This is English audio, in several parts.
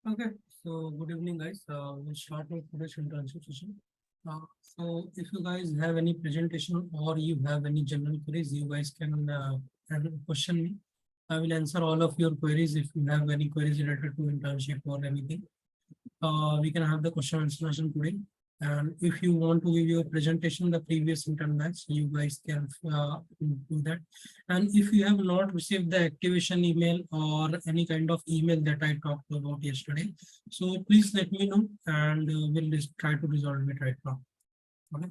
Okay, so good evening, guys. We'll start with today's internship session. So, if you guys have any presentation or you have any general queries, you guys can question me. I will answer all of your queries if you have any queries related to internship or anything. We can have the question answer session today. And if you want to give your presentation, the previous intern batch, you guys can do that. And if you have not received the activation email or any kind of email that I talked about yesterday, so please let me know and we'll just try to resolve it right now. Okay.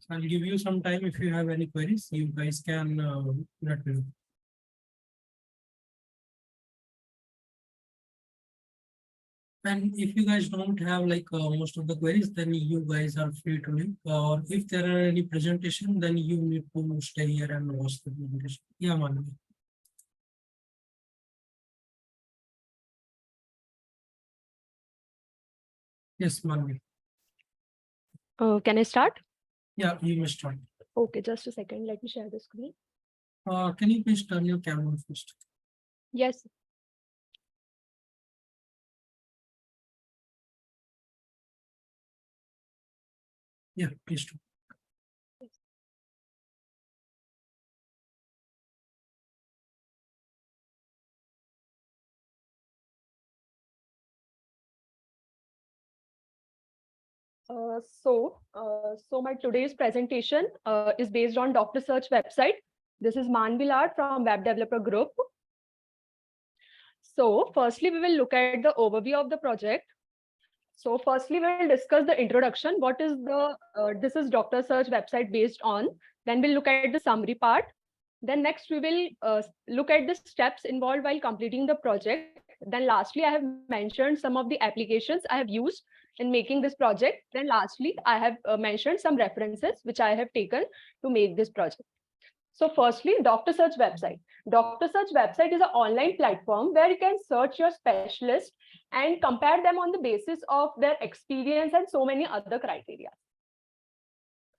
So I'll give you some time. If you have any queries, you guys can let me know. And if you guys don't have like most of the queries, then you guys are free to leave. Or if there are any presentation, then you need to stay here and watch the presentation. Yeah, Manvi. Yes, Manvi. Can I start? Yeah, you may start. Okay, just a second. Let me share the screen. Can you please turn your camera first? Yes. Yeah, please do. So my today's presentation is based on Doctor Search website. This is Manvi Laad from Web Developer Group. So firstly, we will look at the overview of the project. So firstly, we'll discuss the introduction. What is this is Doctor Search website based on. Then we'll look at the summary part. Then next, we will look at the steps involved while completing the project. Then lastly, I have mentioned some of the applications I have used in making this project. Then lastly, I have mentioned some references which I have taken to make this project. So firstly, Doctor Search website. Doctor Search website is an online platform where you can search your specialist and compare them on the basis of their experience and so many other criteria.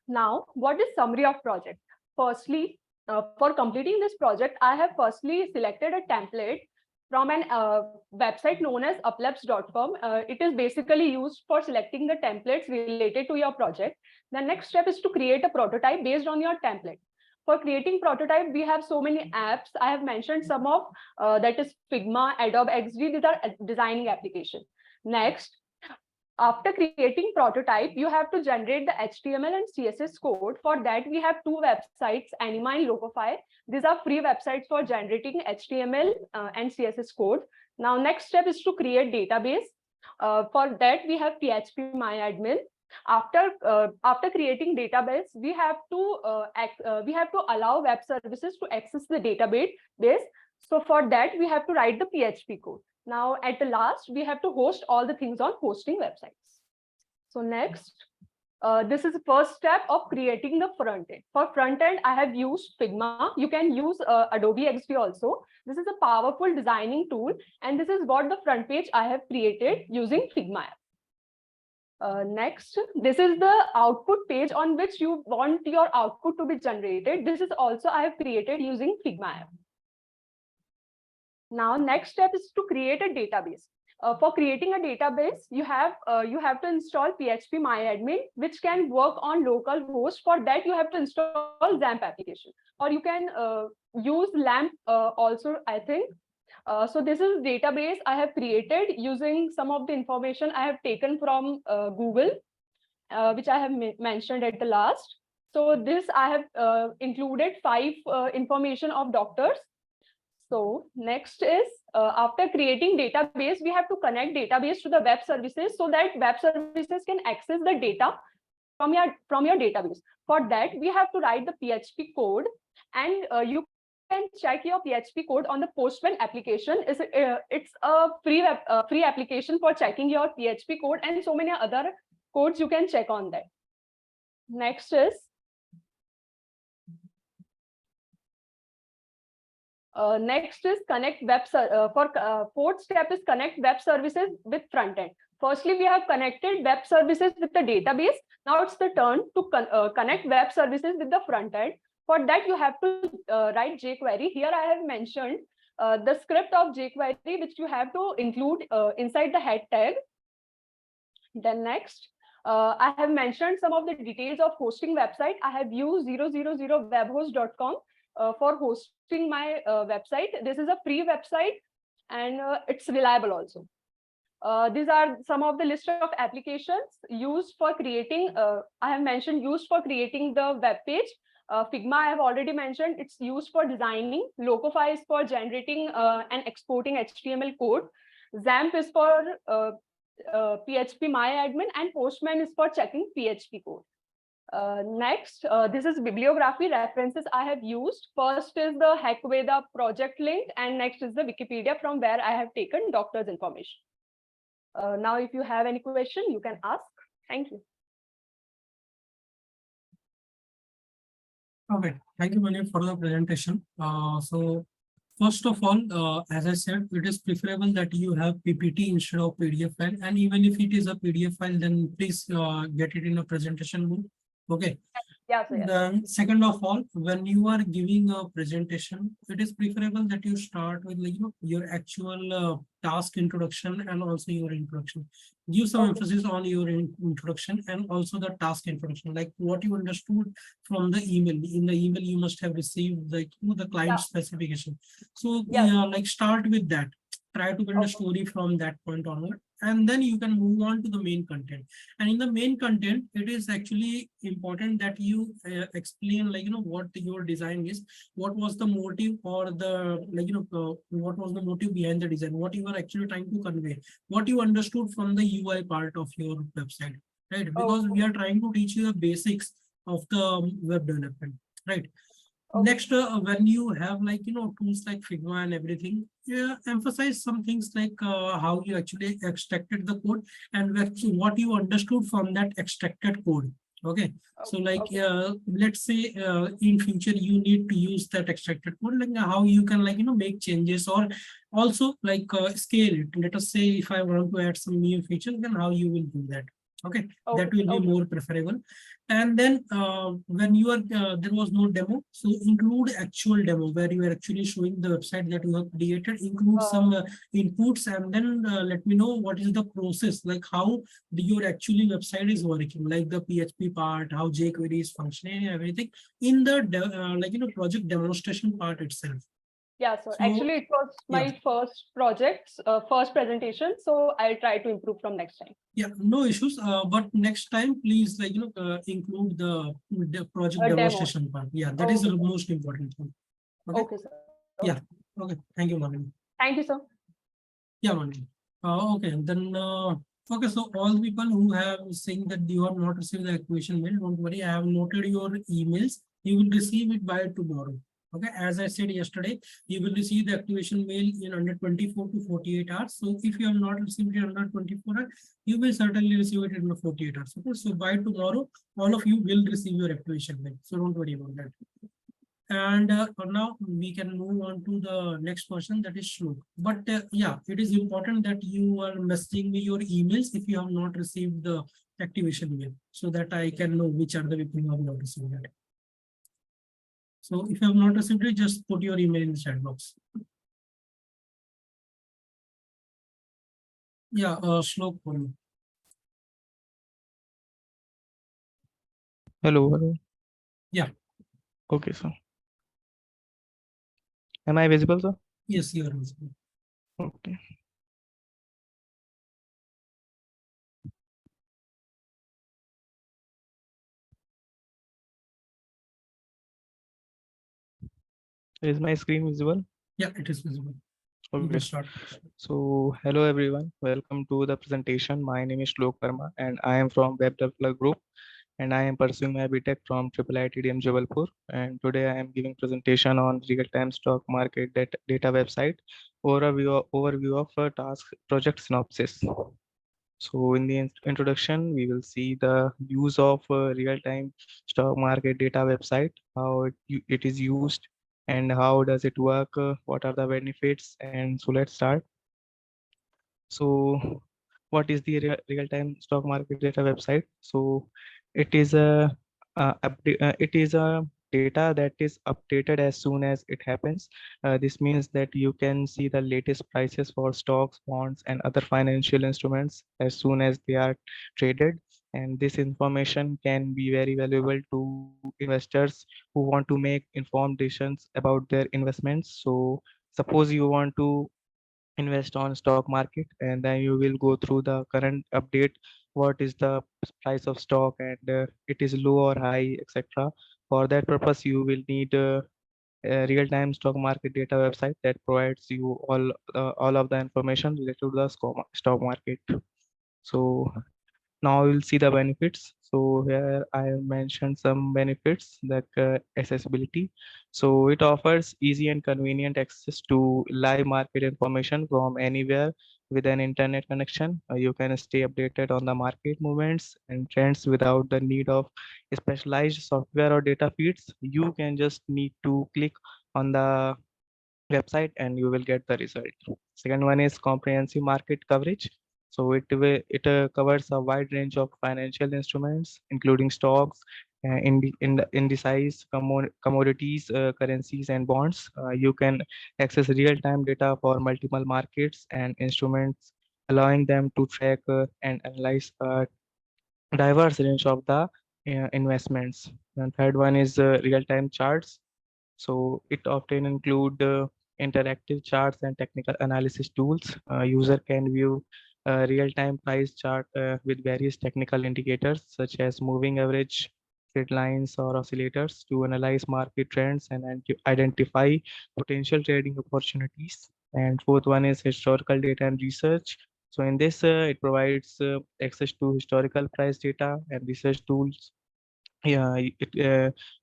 Now, what is summary of project? Firstly, for completing this project, I have firstly selected a template from an website known as uplabs.com. It is basically used for selecting the templates related to your project. The next step is to create a prototype based on your template. For creating prototype, we have so many apps. I have mentioned some of that is Figma, Adobe XD. These are designing applications. Next, after creating prototype, you have to generate the HTML and CSS code. For that, we have two websites, Anima and Locofy. These are free websites for generating HTML and CSS code. Now, next step is to create database. For that, we have PHP MyAdmin. After creating database, we have to allow web services to access the database. So for that, we have to write the PHP code. Now, at the last, we have to host all the things on hosting websites. So next, this is the first step of creating the front end. For front end, I have used Figma. You can use Adobe XD also. This is a powerful designing tool. And this is what the front page I have created using Figma app. Next, this is the output page on which you want your output to be generated. This is also I have created using Figma app. Now, next step is to create a database. For creating a database, you have to install PHP MyAdmin, which can work on local host. For that, you have to install XAMPP application, or you can use LAMP also, I think. So this is database I have created using some of the information I have taken from Google, which I have mentioned at the last. So this I have included 5 information of doctors. So next is after creating database, we have to connect database to the web services so that web services can access the data from your database. For that, we have to write the PHP code, and you can check your PHP code on the Postman application. It's a free application for checking your PHP code, and so many other codes you can check on that. Next is connect web fourth step is connect web services with front end. Firstly, we have connected web services with the database. Now it's the turn to connect web services with the front end. For that, you have to write jQuery. Here I have mentioned the script of jQuery, which you have to include inside the head tag. Then next, I have mentioned some of the details of hosting website. I have used 000webhost.com for hosting my website. This is a free website and it's reliable also. These are some of the list of applications used for creating. I have mentioned used for creating the web page. Figma, I have already mentioned, it's used for designing. Locofy is for generating and exporting HTML code. XAMPP is for PHP MyAdmin, and Postman is for checking PHP code. Next, this is bibliography references I have used. First is the Hackweda project link, and next is the Wikipedia from where I have taken doctor's information. Now, if you have any question, you can ask. Thank you. Okay, thank you, Manvi, for the presentation. So first of all, as I said, it is preferable that you have PPT instead of PDF file. And even if it is a PDF file, then please get it in a presentation mode. Okay. Yeah, so yes. Then second of all, when you are giving a presentation, it is preferable that you start with your actual task introduction and also your introduction. Give some emphasis on your introduction and also the task introduction, like what you understood from the email. In the email, you must have received the client specification. So like start with that. Try to build a story from that point onward, and then you can move on to the main content. And in the main content, it is actually important that you explain what your design is, what was the motive, or the what was the motive behind the design, what you are actually trying to convey, what you understood from the UI part of your website, right? Because we are trying to teach you the basics of the web development, right? Next, when you have tools like Figma and everything, emphasize some things like how you actually extracted the code and what you understood from that extracted code. Okay, so let's say in future you need to use that extracted code, like how you can make changes, or also scale it. Let us say if I want to add some new features, then how you will do that. Okay, that will be more preferable. And then when you are there was no demo, so include actual demo where you are actually showing the website that you have created, include some inputs, and then let me know what is the process, like how your actually website is working, like the PHP part, how jQuery is functioning and everything in the project demonstration part itself. Yeah, so actually it was my first project, first presentation. So I'll try to improve from next time. Yeah, no issues. But next time, please include the project demonstration part. Yeah, that is the most important thing. Okay, sir. Yeah. Okay. Thank you, Manvi. Thank you, sir. Yeah, Manvi. Okay. Then okay. So all the people who have saying that you have not received the activation mail, don't worry. I have noted your emails. You will receive it by tomorrow. Okay, as I said yesterday, you will receive the activation mail in under 24 to 48 hours. So if you have not received it under 24 hours, you will certainly receive it in 48 hours. Okay, so by tomorrow, all of you will receive your activation mail. So don't worry about that. And now we can move on to the next person, that is Shlok. But yeah, it is important that you are messaging me your emails if you have not received the activation mail, so that I can know which are the people who have not received it. So if you have not received it, just put your email in the chat box. Yeah, Shlok for me. Hello. Yeah. Okay, sir. Am I visible, sir? Yes, you are visible. Okay. Is my screen visible? Yeah, it is visible. Okay. So hello everyone. Welcome to the presentation. My name is Shlok Verma and I am from Web Developer Group, and I am pursuing my BTech from IIITDM Jabalpur. And today I am giving presentation on real-time stock market data website, overview of a task project synopsis. So in the introduction, we will see the use of real-time stock market data website, how it is used and how does it work, what are the benefits, and so let's start. So what is the real-time stock market data website? So it is a data that is updated as soon as it happens. This means that you can see the latest prices for stocks, bonds, and other financial instruments as soon as they are traded. And this information can be very valuable to investors who want to make informed decisions about their investments. So suppose you want to invest on stock market, and then you will go through the current update, what is the price of stock, and it is low or high, etc. For that purpose you will need a real-time stock market data website that provides you all of the information related to the stock market. So now we'll see the benefits. So here I have mentioned some benefits, like accessibility. So it offers easy and convenient access to live market information from anywhere with an internet connection. You can stay updated on the market movements and trends without the need of specialized software or data feeds. You can just need to click on the website and you will get the result. Second one is comprehensive market coverage. So it covers a wide range of financial instruments, including stocks, indices, commodities, currencies, and bonds. You can access real-time data for multiple markets and instruments, allowing them to track and analyze a diverse range of the investments. And third one is real-time charts. So it often include interactive charts and technical analysis tools. User can view a real-time price chart with various technical indicators such as moving average, trend lines, or oscillators to analyze market trends and identify potential trading opportunities. And fourth one is historical data and research. So in this, it provides access to historical price data and research tools. Yeah,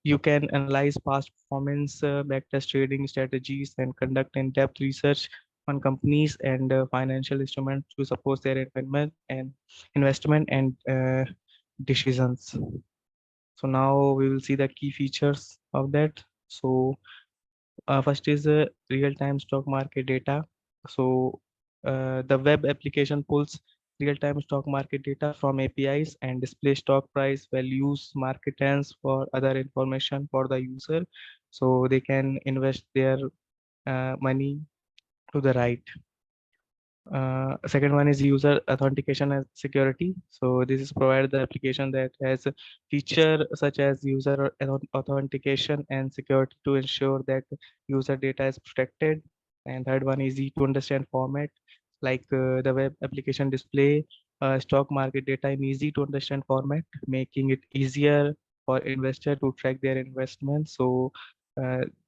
you can analyze past performance, backtest trading strategies, and conduct in-depth research on companies and financial instruments to support their investment and decisions. So now we will see the key features of that. So first is real-time stock market data. So the web application pulls real-time stock market data from APIs and display stock price, values, market trends for other information for the user, so they can invest their money to the right. Second one is user authentication and security. So this is provide the application that has a feature such as user authentication and security to ensure that user data is protected. And third one is easy to understand format, like the web application display stock market data in easy to understand format, making it easier for investor to track their investments. So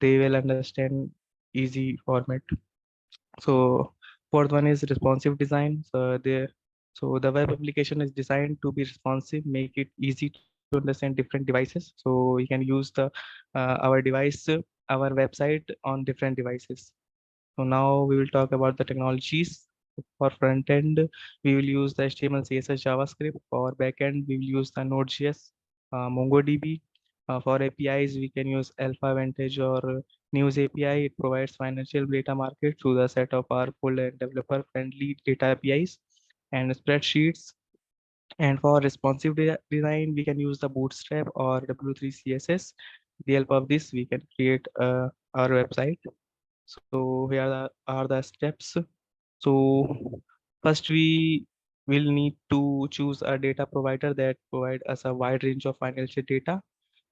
they will understand easy format. So fourth one is responsive design. So the web application is designed to be responsive, make it easy to understand different devices. So we can use the our device, our website on different devices. So now we will talk about the technologies. For front end, we will use the HTML, CSS, JavaScript. For backend, we will use the Node.js, MongoDB. For APIs, we can use Alpha Vantage or News API. It provides financial data market through the set of powerful and developer-friendly data APIs and spreadsheets. And for responsive design, we can use the Bootstrap or W3 CSS. With the help of this, we can create our website. So here are the steps. So first we will need to choose a data provider that provide us a wide range of financial data.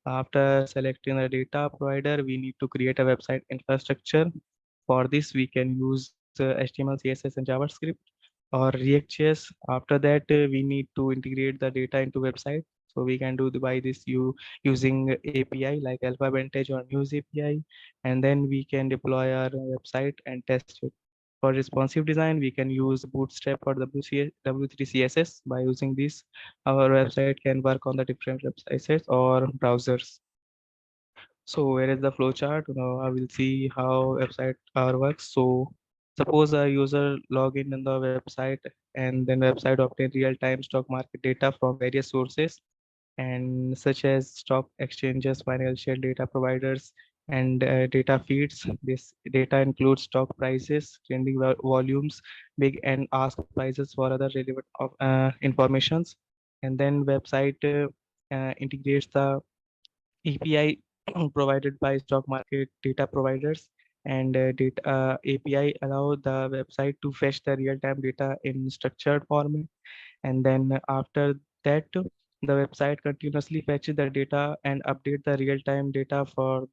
After selecting a data provider, we need to create a website infrastructure. For this, we can use HTML, CSS, and JavaScript or React.js. After that, we need to integrate the data into website. So we can do by this using API like Alpha Vantage or News API, and then we can deploy our website and test it. For responsive design, we can use Bootstrap or W3 CSS. By using this, our website can work on the different websites or browsers. So where is the flowchart? Now I will see how website works. So suppose a user log in the website, and then website obtain real-time stock market data from various sources and such as stock exchanges, financial data providers, and data feeds. This data includes stock prices, trending volumes, big and ask prices for other relevant informations. And then website integrates the API provided by stock market data providers, and data API allow the website to fetch the real-time data in structured format, and then after that the website continuously fetches the data and update the real-time data from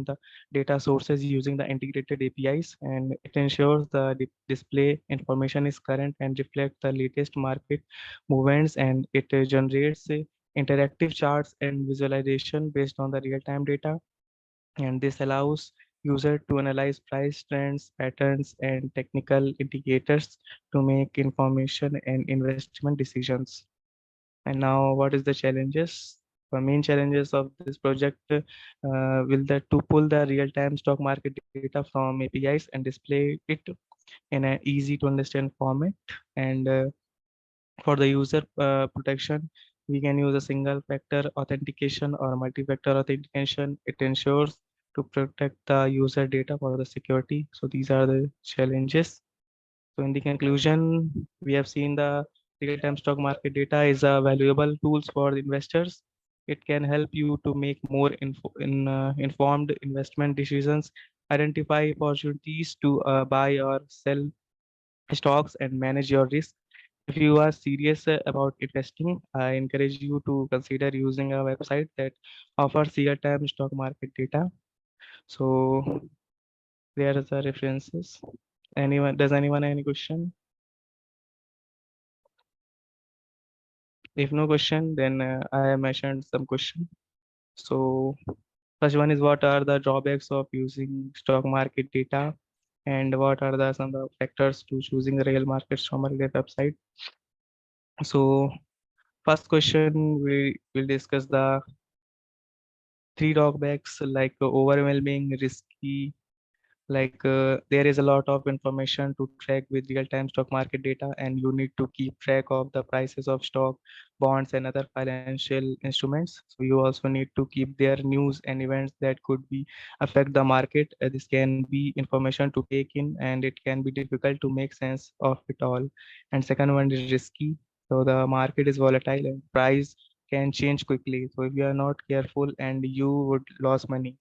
the data sources using the integrated APIs, and it ensures the display information is current and reflect the latest market movements, and it generates interactive charts and visualization based on the real-time data, and this allows user to analyze price trends, patterns, and technical indicators to make information and investment decisions. And now, what is the challenges? The main challenges of this project will that to pull the real-time stock market data from APIs and display it in an easy to understand format. And for the user protection, we can use a single factor authentication or multi-factor authentication. It ensures to protect the user data for the security. So these are the challenges. So in the conclusion, we have seen the real-time stock market data is a valuable tools for the investors. It can help you to make more informed investment decisions, identify opportunities to buy or sell stocks, and manage your risk. If you are serious about investing, I encourage you to consider using a website that offers real-time stock market data. So there are the references. Anyone, does anyone have any question? If no question, then I have mentioned some question. So first one is, what are the drawbacks of using stock market data, and what are the some of the factors to choosing the real market stock market website? So first question, we will discuss the three drawbacks, like overwhelming, risky, like there is a lot of information to track with real-time stock market data, and you need to keep track of the prices of stock, bonds, and other financial instruments. So you also need to keep their news and events that could be affect the market. This can be information to take in, and it can be difficult to make sense of it all. And second one is risky. So the market is volatile and price can change quickly, so if you are not careful and you would lose money.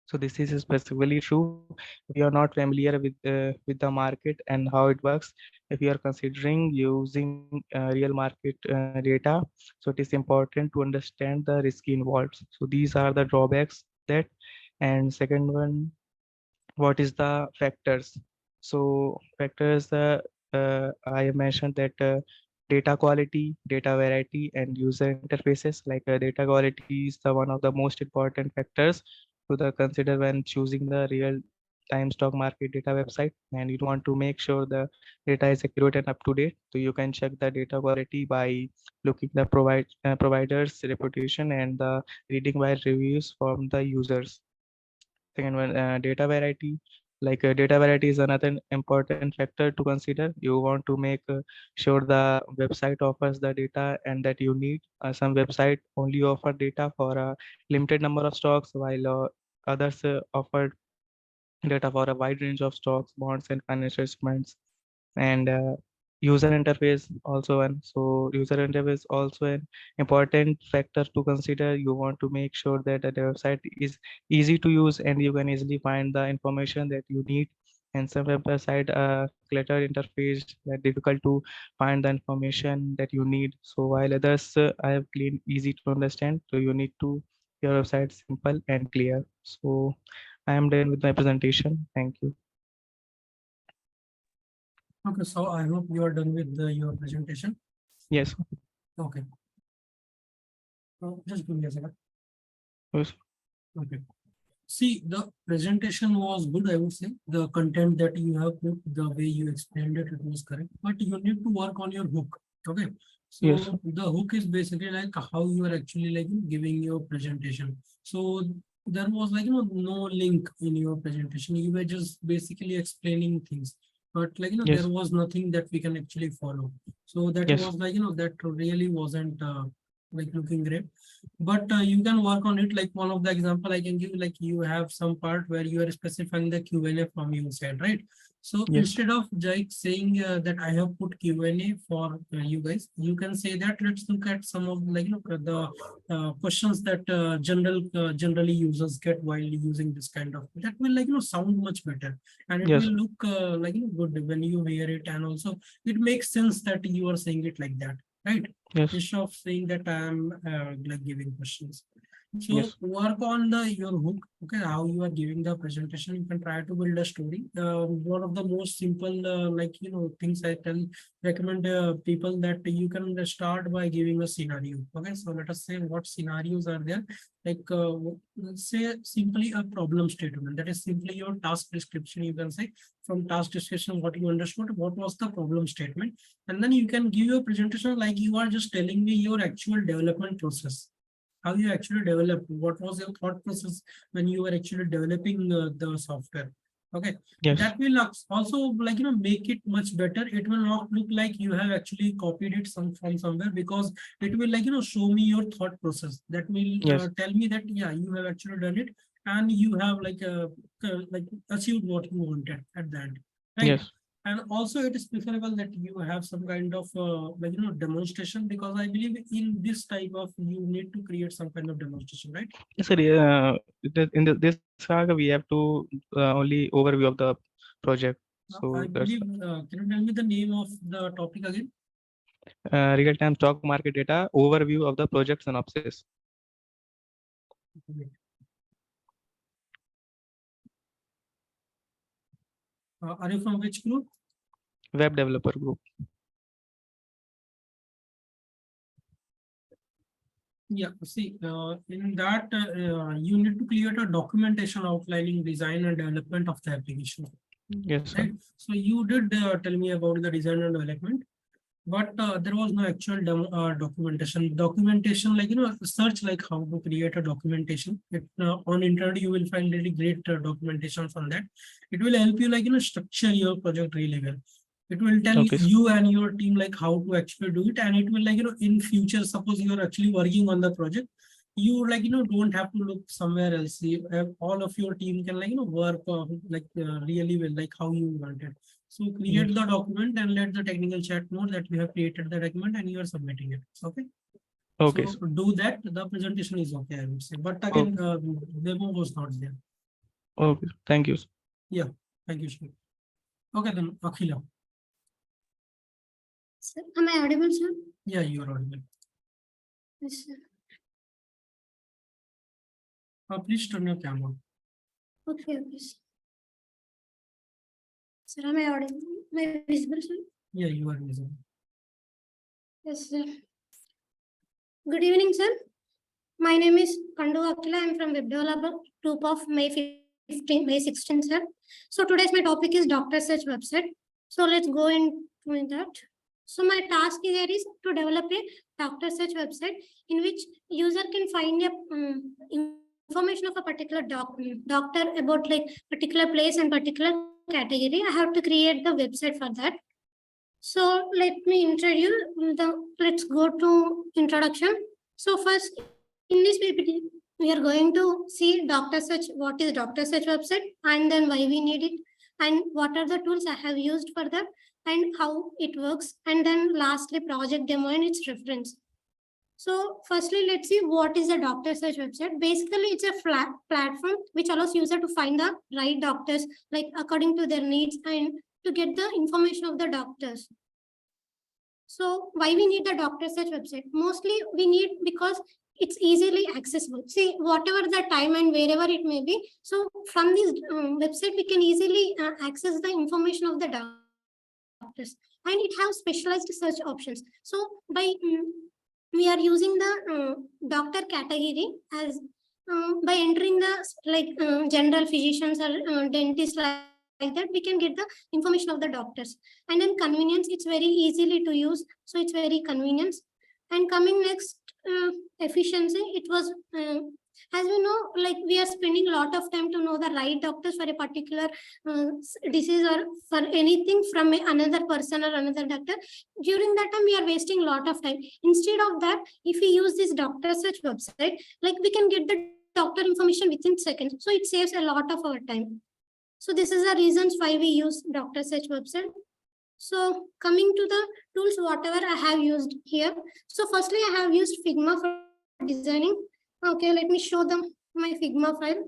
So this is specifically true if you are not familiar with the market and how it works. If you are considering using real market data, so it is important to understand the risk involved. So these are the drawbacks that. And second one, what is the factors? So factors, I mentioned that data quality, data variety, and user interfaces. Like data quality is the one of the most important factors to the consider when choosing the real time stock market data website, and you want to make sure the data is accurate and up to date. So you can check the data quality by looking the providers reputation and the reading by reviews from the users. Second one, data variety. Like data variety is another important factor to consider. You want to make sure the website offers the data and that you need. Some website only offer data for a limited number of stocks, while others offer data for a wide range of stocks, bonds, and financial instruments. And user interface also one. So user interface also an important factor to consider. You want to make sure that the website is easy to use and you can easily find the information that you need. And some website cluttered interface that difficult to find the information that you need. So while others I have clean easy to understand, so you need to your website simple and clear. So I am done with my presentation. Thank you. Okay, so I hope you are done with your presentation. Yes. Okay. So just give me a second. Yes. Okay. See, the presentation was good, I would say. The content that you have put, the way you explained it, it was correct. But you need to work on your hook. Okay. So Yes. the hook is basically like how you are actually like giving your presentation. So there was like no link in your presentation. You were just basically explaining things. But like Yes. there was nothing that we can actually follow. So that Yes. was like that really wasn't like looking great. But you can work on it. Like one of the example I can give, like you have some part where you are specifying the Q&A from your side, right? So Yes. instead of like saying that I have put Q&A for you guys, you can say that let's look at some of like the questions that generally users get while using this kind of, that will like sound much better, and it Yes. will look like good when you hear it, and also it makes sense that you are saying it like that, right? Yes. Instead of saying that I am like giving questions. So Yes. work on your hook. Okay, how you are giving the presentation, you can try to build a story. One of the most simple things I can recommend people, that you can start by giving a scenario. Okay, so let us say what scenarios are there. Like let's say simply a problem statement. That is simply your task description. You can say from task description what you understood, what was the problem statement, and then you can give your presentation like you are just telling me your actual development process, how you actually developed, what was your thought process when you were actually developing the software. Okay, Yes. that will also like make it much better. It will not look like you have actually copied it from somewhere, because it will like show me your thought process. That will Yes. tell me that yeah, you have actually done it, and you have like achieved what you wanted at the end, right? Yes. And also it is preferable that you have some kind of demonstration, because I believe in this type of, you need to create some kind of demonstration, right? Yes, sir. In this saga, we have to only overview of the project. I So that's believe, can you tell me the name of the topic again? real-time stock market data overview of the project synopsis. Wait. Are you from which group? Web developer group. Yeah, see, in that you need to create a documentation outlining design and development of the application, Yes, sir. right? So you did tell me about the design and development, but there was no actual documentation. Documentation, like search like how to create a documentation. On internet you will find really great documentations on that. It will help you like structure your project really well. It will tell Okay. you and your team like how to actually do it, and it will like in future, suppose you are actually working on the project, you like don't have to look somewhere else. All of your team can like work really well, like how you want it. So Yes. create the document and let the technical chat know that we have created the document and you are submitting it. Okay. Okay. So do that. The presentation is okay, I would say. But Okay. again, demo was not there. Okay. Thank you. Yeah. Thank you, Shlok. Okay, then Akhila. Sir, am I audible, sir? Yeah, you are audible. Yes, sir. Please turn your camera. Okay, okay, sir. Sir, am I audible? Am I visible, sir? Yeah, you are visible. Yes, sir. Good evening, sir. My name is Akhila. I'm from Web Developer Group of May 16, sir. So today's my topic is Doctor Search website. So let's go into that. So my task here is to develop a Doctor Search website in which user can find a information of a particular doctor about like particular place and particular category. I have to create the website for that. So let me introduce let's go to introduction. So first in this PPT, we are going to see Doctor Search, what is Doctor Search website, and then why we need it, and what are the tools I have used for that, and how it works, and then lastly project demo and its reference. So firstly, let's see what is a Doctor Search website. Basically, it's a flat platform which allows user to find the right doctors, like according to their needs, and to get the information of the doctors. So why we need the Doctor Search website? Mostly we need because it's easily accessible. See, whatever the time and wherever it may be. So from this website, we can easily access the information of the doctors, and it has specialized search options. So by we are using the doctor category as by entering the general physicians or dentists like that, we can get the information of the doctors. And then convenience, it's very easily to use, so it's very convenient. And coming next, efficiency, it was as we know, like we are spending a lot of time to know the right doctors for a particular disease or for anything from another person or another doctor. During that time we are wasting a lot of time. Instead of that, if we use this Doctor Search website, like we can get the doctor information within seconds, so it saves a lot of our time. So this is the reasons why we use Doctor Search website. So coming to the tools, whatever I have used here. So firstly, I have used Figma for designing. Okay, let me show them my Figma file.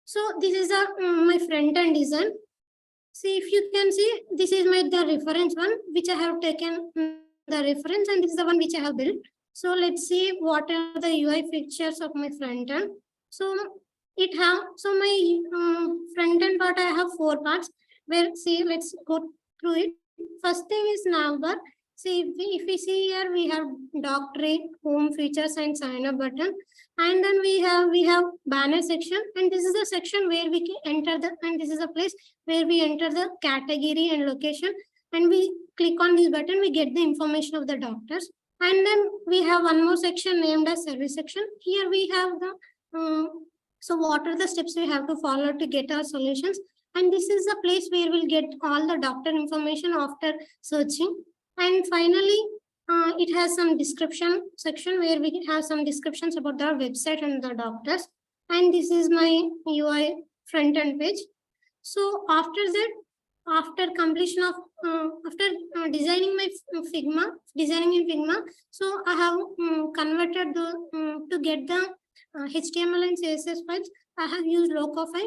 So this is my front-end design. See, if you can see, this is the reference one, which I have taken the reference, and this is the one which I have built. So let's see what are the UI features of my front end. So my front end part, I have 4 parts where, see, let's go through it. First thing is navbar. See, if we see here, we have doctorate, home features, and sign up button. And then we have banner section, and this is the section where we can enter and this is a place where we enter the category and location, and we click on this button, we get the information of the doctors. And then we have one more section named as service section. Here we have the so what are the steps we have to follow to get our solutions. And this is the place where we'll get all the doctor information after searching. And finally, it has some description section where we have some descriptions about our website and the doctors. And this is my UI front end page. So after that, after completion of designing my designing in Figma, so I have converted to get the HTML and CSS files. I have used Locofy.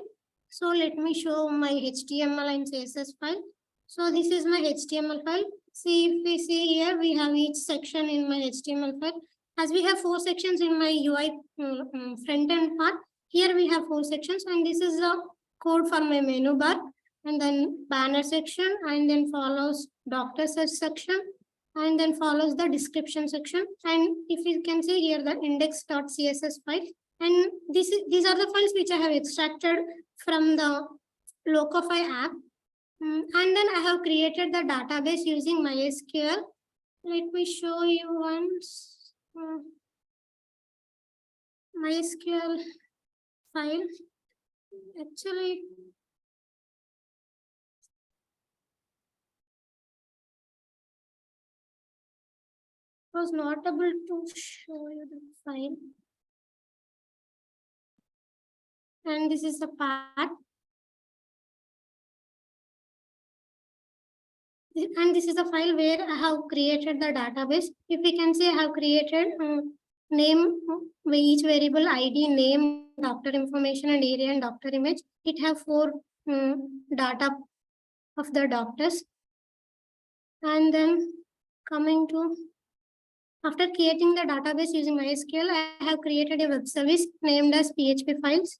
So let me show my HTML and CSS file. So this is my HTML file. See, if we see here, we have each section in my HTML file. As we have 4 sections in my UI front end part, here we have 4 sections, and this is the code for my menu bar, and then banner section, and then follows doctor search section, and then follows the description section. And if you can see here, the index.css file, and these are the files which I have extracted from the Locofy app. And then I have created the database using MySQL. Let me show you once. MySQL file. Actually, was not able to show you the file. And this is the part. And this is a file where I have created the database. If we can see, I have created name, each variable ID, name, doctor information, and area and doctor image. It have 4 data of the doctors. And then coming to, after creating the database using MySQL, I have created a web service named as PHP files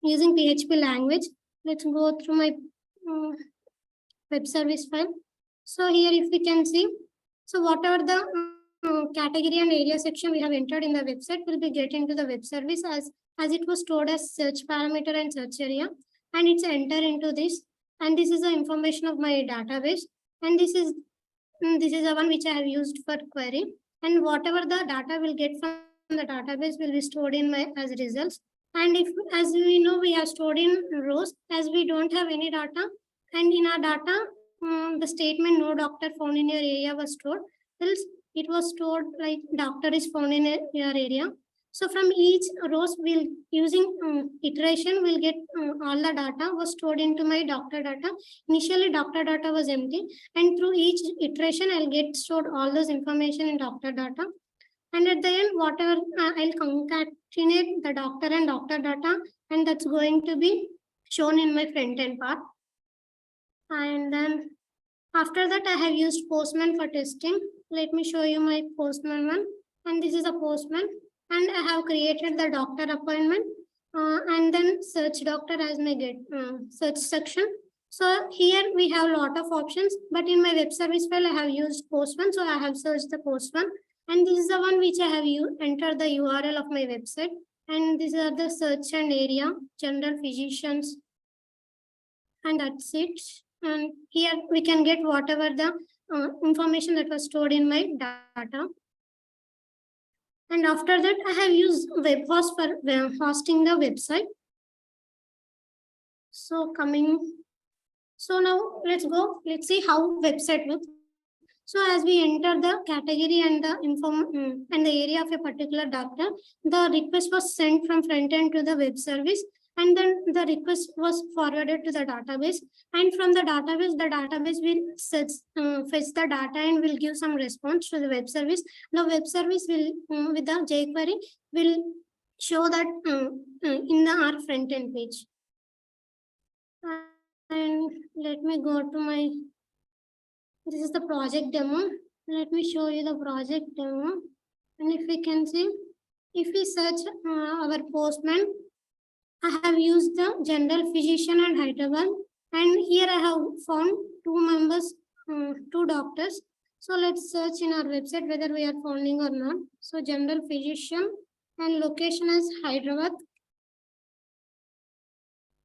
using PHP language. Let's go through my web service file. So here, if we can see, so whatever the category and area section we have entered in the website will be get into the web service as it was stored as search parameter and search area, and it's enter into this. And this is the information of my database, and this is the one which I have used for query. And whatever the data will get from the database will be stored in my as results. And if, as we know, we have stored in rows, as we don't have any data, and in our data, the statement no doctor found in your area was stored. Else it was stored like doctor is found in your area. So from each rows, we'll using iteration, we'll get all the data was stored into my doctor data. Initially, doctor data was empty, and through each iteration, I'll get stored all those information in doctor data. And at the end, whatever I'll concatenate the doctor and doctor data, and that's going to be shown in my front end part. And then after that, I have used Postman for testing. Let me show you my Postman one. And this is a Postman. And I have created the doctor appointment and then search doctor as my search section. So here we have a lot of options, but in my web service file, I have used Postman. So I have searched the Postman. And this is the one which I have entered the URL of my website. And these are the search and area, general physicians. And that's it. And here we can get whatever the information that was stored in my data. And after that, I have used WebHost for hosting the website. So now let's see how website looks. So as we enter the category and the area of a particular doctor, the request was sent from front end to the web service. and then the request was forwarded to the database, and from the database will fetch the data and will give some response to the web service. The web service will with the jQuery will show that in our front end page. And let me go to my, this is the project demo. Let me show you the project demo. And if we can see, if we search our postman, I have used the general physician and Hyderabad, and here I have found two members, two doctors. So let's search in our website whether we are finding or not. So general physician and location is Hyderabad.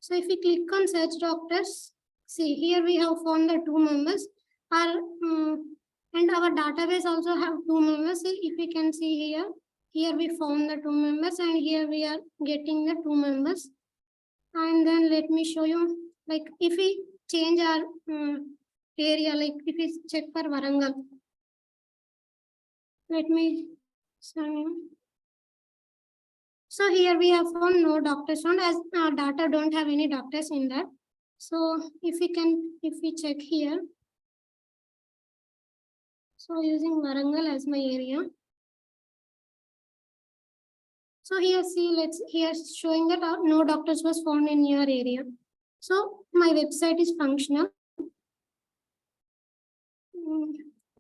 So if we click on search doctors, see here we have found the two members. And our database also have two members. See, if we can see here we found the two members, and here we are getting the two members. And then let me show you, like if we change our area, like if we check for Warangal, let me show you. So here we have found no doctors found, as our data don't have any doctors in that. So if we check here, so using Warangal as my area. So here see, here showing that no doctors was found in your area. So my website is functional.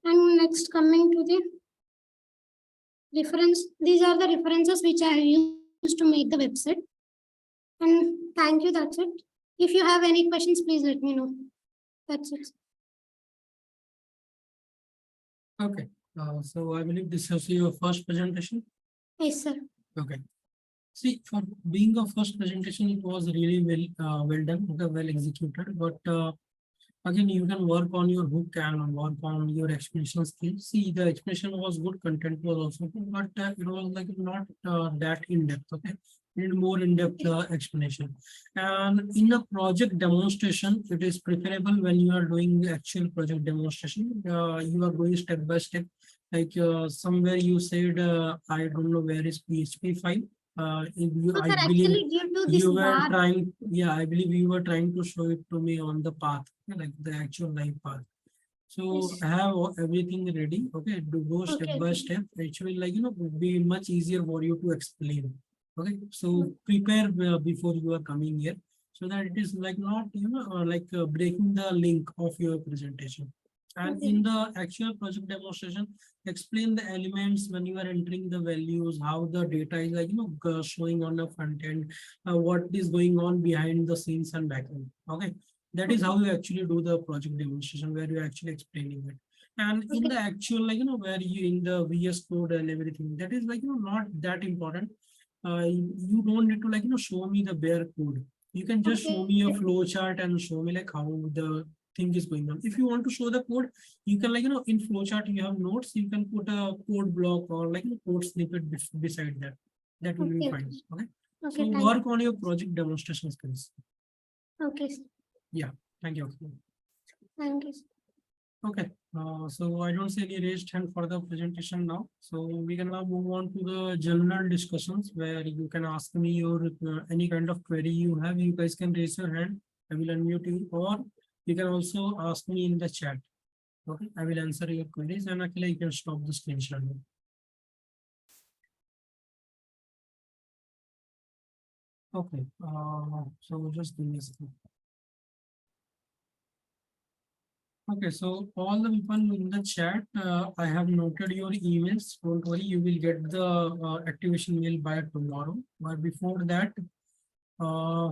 And next, coming to the reference, these are the references which I have used to make the website. And thank you, that's it. If you have any questions, please let me know. That's it. Okay, so I believe this is your first presentation. Yes, sir. Okay. See, for being a first presentation, it was really well done, okay, well executed. But again, you can work on your hook and work on your explanation skills. See, the explanation was good, content was also good, but it was like not that in depth. Okay, need more in depth explanation. And in a project demonstration, it is preferable when you are doing the actual project demonstration. You are going step by step. Like somewhere you said, I don't know where is PHP 5. If you, So, I sir, believe actually due to this you were bar, trying, yeah, I believe you were trying to show it to me on the path, like the actual live path. So yes. I have everything ready. Okay, to go step Okay, by okay. step. Actually, like would be much easier for you to explain. Okay, so prepare before you are coming here, so that it is like not breaking the link of your presentation. And Okay. in the actual project demonstration, explain the elements when you are entering the values, how the data is like showing on the front end, what is going on behind the scenes and back end. Okay, that is how you actually do the project demonstration, where you're actually explaining it. And in the actual, where you in the VS Code and everything, that is not that important. You don't need to show me the bare code. You can just show me a flow chart and show me like how the thing is going on. If you want to show the code, you can in flowchart you have notes. You can put a code block or code snippet beside that. That will be fine. Okay. Okay, So work on your project demonstration skills. Okay, sir. Yeah. Thank you. Thank you. Okay, so I don't see any raised hand for the presentation now. So we can now move on to the general discussions where you can ask me your any kind of query you have. You guys can raise your hand. I will unmute you, or you can also ask me in the chat. Okay, I will answer your queries, and Akhila, you can stop the screen sharing. Okay, so just give me a second. Okay, so all the people in the chat, I have noted your emails. Don't worry, you will get the activation mail by tomorrow. But before that, uh,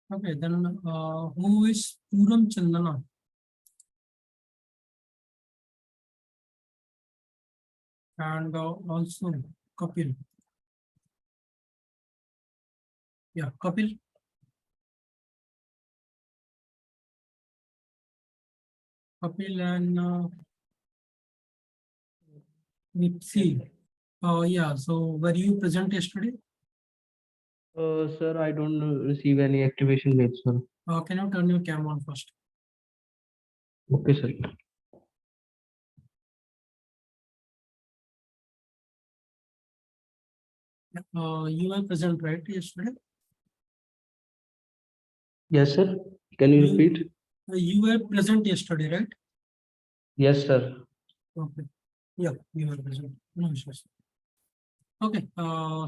okay, then who is Puram Chandana? And also Kapil. Yeah, Kapil. Kapil and Vipsi. Yeah, so were you present yesterday? Sir, I don't receive any activation mail, sir. Can you turn your camera on first? Okay, sir. You were present, right, yesterday? Yes, sir. Can you You- repeat? You were present yesterday, right? Yes, sir. Okay. Yeah, you were present. No issues. Okay,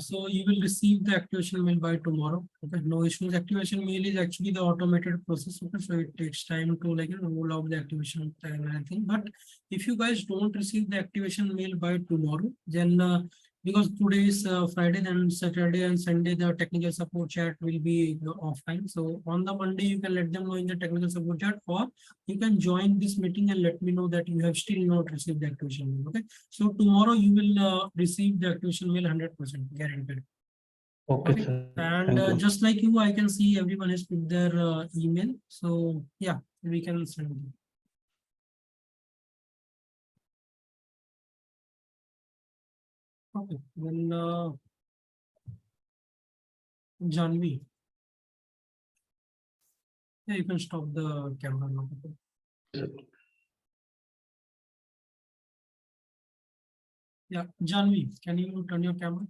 so you will receive the activation mail by tomorrow. Okay, no issues. Activation mail is actually the automated process. Okay, so it takes time to roll out the activation and everything. But if you guys don't receive the activation mail by tomorrow, then because today is Friday and Saturday and Sunday, the technical support chat will be offline. So on the Monday, you can let them know in the technical support chat, or you can join this meeting and let me know that you have still not received the activation mail. Okay. So tomorrow you will receive the activation mail 100% guaranteed. Okay, Okay. sir. And Thank you. just like you, I can see everyone has put their email. So yeah, we can send you. Okay. Then Janvi. Yeah, you can stop the camera now. Okay. Sir. Yeah, Janvi, can you turn your camera?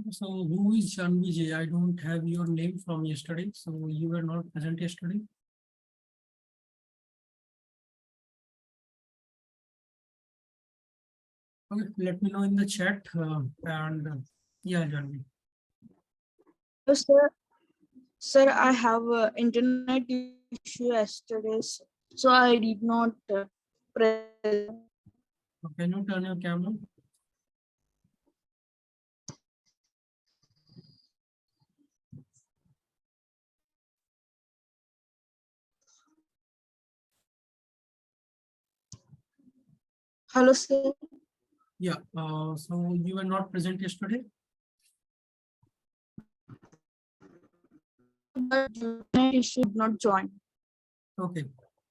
So who is Janvi J? I don't have your name from yesterday. So you were not present yesterday. Okay, let me know in the chat. And yeah, Janvi. Hello, sir. Sir, I have internet issue yesterday, so I did not present. Can you turn your camera? Hello, sir. Yeah. So you were not present yesterday. But internet issue did not join. Okay.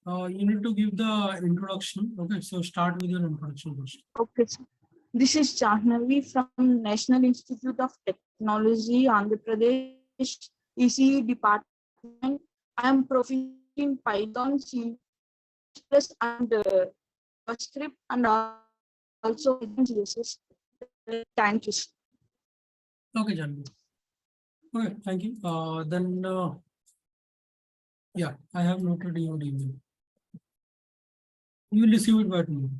You need to give the introduction. Okay. So start with your introduction first. Okay, sir. This is Jahnavi from National Institute of Technology, Andhra Pradesh, ECE department. I am proficient in Python, C++, and JavaScript, and also CSS. Thank you, sir. Okay, Janvi. Okay, thank you. Then yeah, I have noted your email. You will receive it by tomorrow.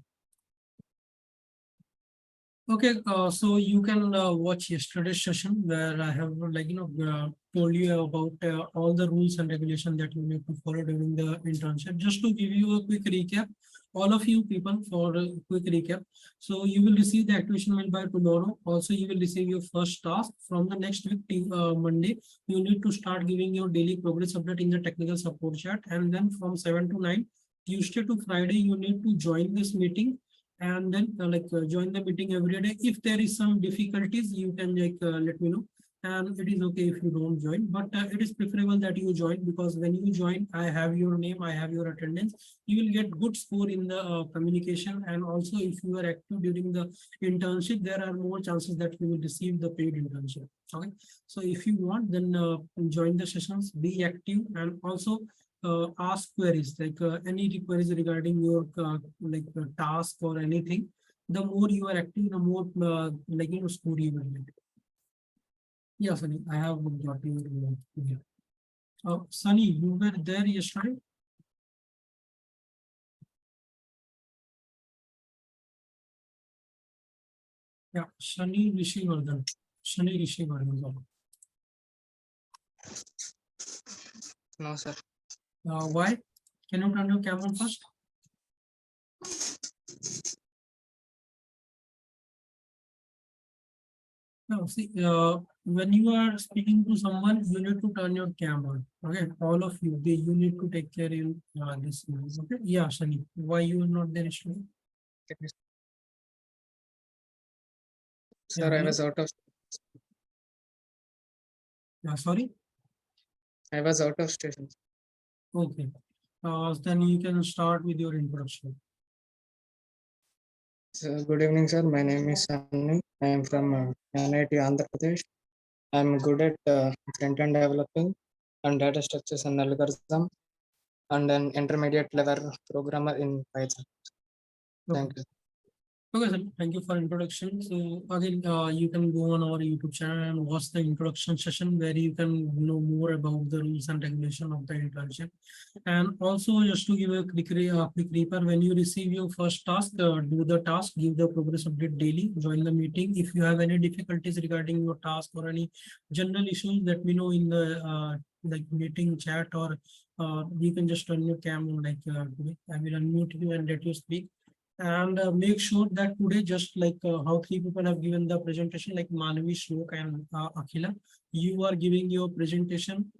Okay, so you can watch yesterday's session where I have told you about all the rules and regulations that you need to follow during the internship. Just to give you a quick recap, all of you people, for a quick recap. So you will receive the activation mail by tomorrow. Also, you will receive your first task from the next week, Monday. You need to start giving your daily progress update in the technical support chat, and then from 7 to 9, Tuesday to Friday, you need to join this meeting and then join the meeting every day. If there is some difficulties, you can let me know, and it is okay if you don't join, but it is preferable that you join, because when you join, I have your name, I have your attendance, you will get good score in the communication. And also, if you are active during the internship, there are more chances that you will receive the paid internship. Okay, so if you want, then join the sessions, be active, and also ask queries, any queries regarding your task or anything. The more you are active, the more score you will get. Yeah, Sunny, I have got your yeah. Sunny, you were there yesterday. Yeah, Shani Rishivardhan. Shani Rishivardhan. No, sir. Why? Can you turn your camera first? No, see, when you are speaking to someone, you need to turn your camera. Okay, all of you, you need to take care in this. Okay, yeah, Shani, why you are not there, Shani? Sir, Yeah, I was out of sorry. station. Okay, then you can start with your introduction. So, good evening, sir. My name is Sunny. I am from NIT Andhra Pradesh. I am good at front-end developing and data structures and algorithm and an intermediate level programmer in Python. Thank you. Okay, sir. Thank you for introduction. So again, you can go on our YouTube channel and watch the introduction session where you can know more about the rules and regulation of the internship. And also, just to give a quick recap, when you receive your first task, do the task, give the progress update daily, join the meeting. If you have any difficulties regarding your task or any general issues, let me know in the like meeting chat, or you can just turn your camera today. I will unmute you and let you speak. And make sure that today, just like how three people have given the presentation, like Manvi, Shlok, and Akhila, you are giving your presentation.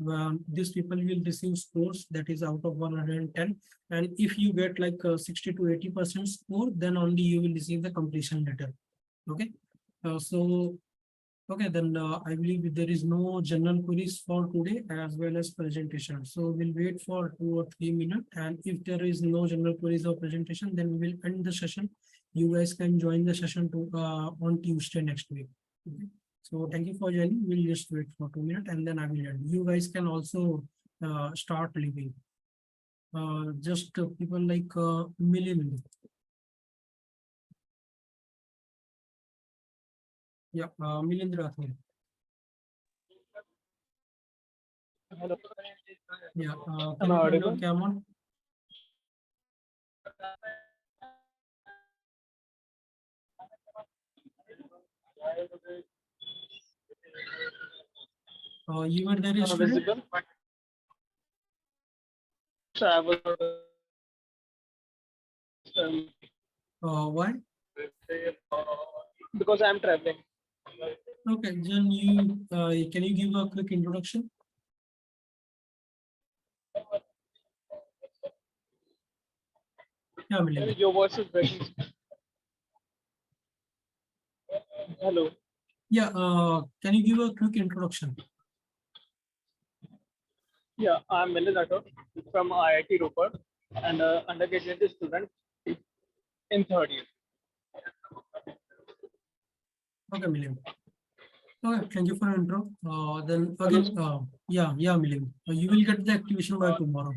These people will receive scores that is out of 110. And if you get like 60 to 80% score, then only you will receive the completion letter. Okay. Okay, then I believe there is no general queries for today as well as presentation. So we'll wait for 2 or 3 minutes. And if there is no general queries or presentation, then we will end the session. You guys can join the session on Tuesday next week. Okay. So thank you for joining. We'll just wait for 2 minutes and then I will end. You guys can also start leaving. Just people like Milind. Yeah, Milind Rathore. Hello. Yeah, Am can I you turn your audible? camera? You were there yesterday? Visible? So I was Why? because I'm traveling. Okay, then you can you give a quick introduction? Yeah, Milind. Your voice is breaking. Hello. Yeah, can you give a quick introduction? Yeah, I'm Milind Rathore from IIT Roper and undergraduate student in third year. Okay, Milind. Okay, thank you for your intro. Then again, yeah, Milind. You will get the activation by tomorrow.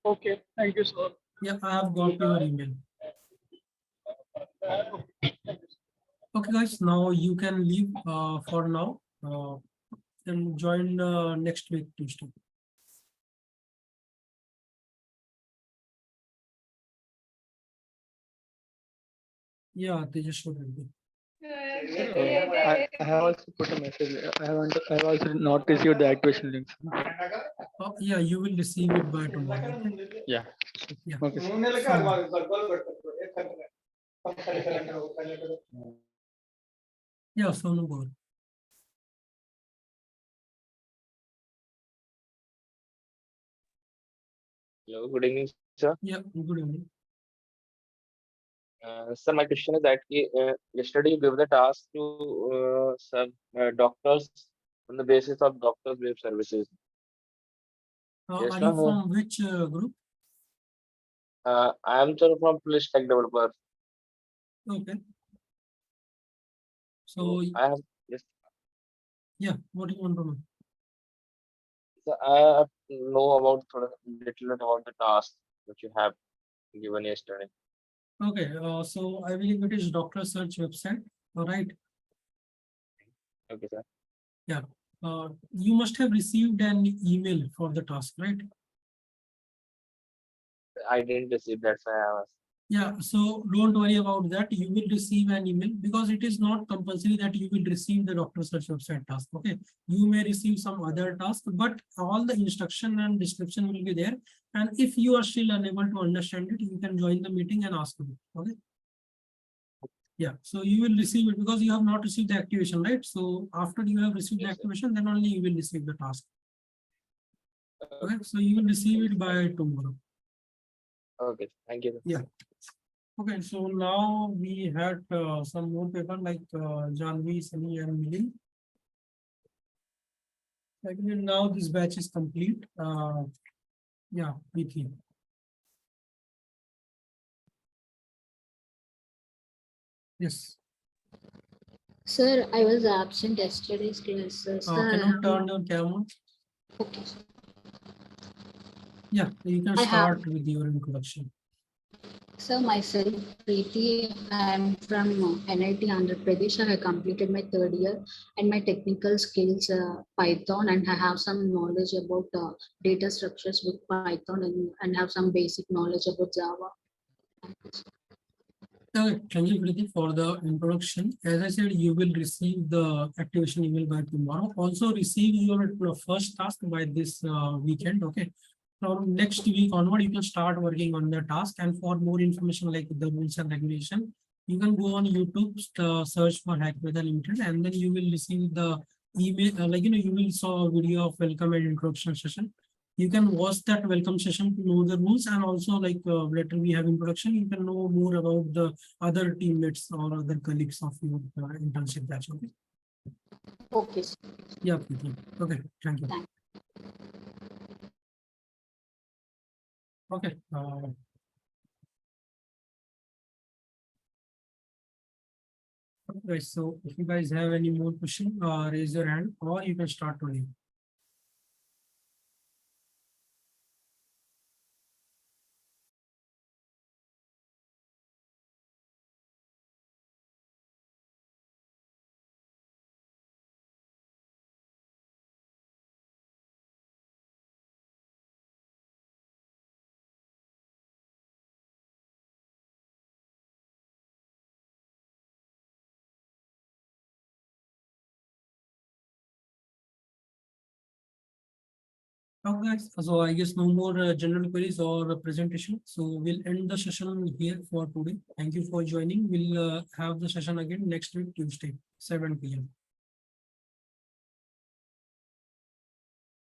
Okay, thank you, sir. Yeah, I have got your email. Okay, guys, now you can leave for now. Then join next week Tuesday. Yeah, they just showed it. I have also put a message. I have also not received the activation links. Yeah, you will receive it by tomorrow. Okay? Yeah. Yeah. Okay. Yeah, so no go. Hello, good evening, sir. Yeah, good evening. Sir, my question is that yesterday you gave the task to some doctors on the basis of doctors' web services. Yes, Are sir. you from which group? I am sir from full stack developer. Okay. So I have yes, yeah, what do you want to know? sir, I have to know about little bit about the task which you have given yesterday. Okay, so I believe it is Doctor Search website. All right. Okay, sir. Yeah. You must have received an email for the task, right? I didn't receive that, sir. I was. Yeah, so don't worry about that. You will receive an email because it is not compulsory that you will receive the Doctor Search website task. Okay, you may receive some other task, but all the instruction and description will be there. And if you are still unable to understand it, you can join the meeting and ask me. Okay. Yeah, so you will receive it because you have not received the activation, right? So after you have received the Yes, sir. activation, then only you will receive the task. Okay, so you will receive it by tomorrow. Okay, thank you. Yeah. Okay, so now we had some more paper like Janvi, Sunny, and Milin. Like now this batch is complete. Yeah, with you. Yes. Sir, I was absent yesterday's class. Sir, Can you turn your camera? okay, sir. Yeah, you can I have- start with your introduction. Sir, myself, Preeti, I am from NIT Andhra Pradesh. I have completed my third year and my technical skills Python, and I have some knowledge about data structures with Python, and have some basic knowledge about Java. Okay, thank you, Preeti, for the introduction. As I said, you will receive the activation email by tomorrow. Also receive your first task by this weekend. Okay. From next week onward, you can start working on the task. And for more information like the rules and regulation, you can go on YouTube, search for Hackweather Limited, and then you will receive the email. You will saw a video of welcome and introduction session. You can watch that welcome session to know the rules, and also later we have introduction. You can know more about the other teammates or other colleagues of your internship batch. Okay. Okay, sir. Yeah. Preeti. Okay. Thank you. Thank Okay. Okay, so if you guys have any more question, raise your hand or you can start today. Okay, guys. So I guess no more general queries or presentation. So we'll end the session here for today. Thank you for joining. We'll have the session again next week, Tuesday, 7 p.m.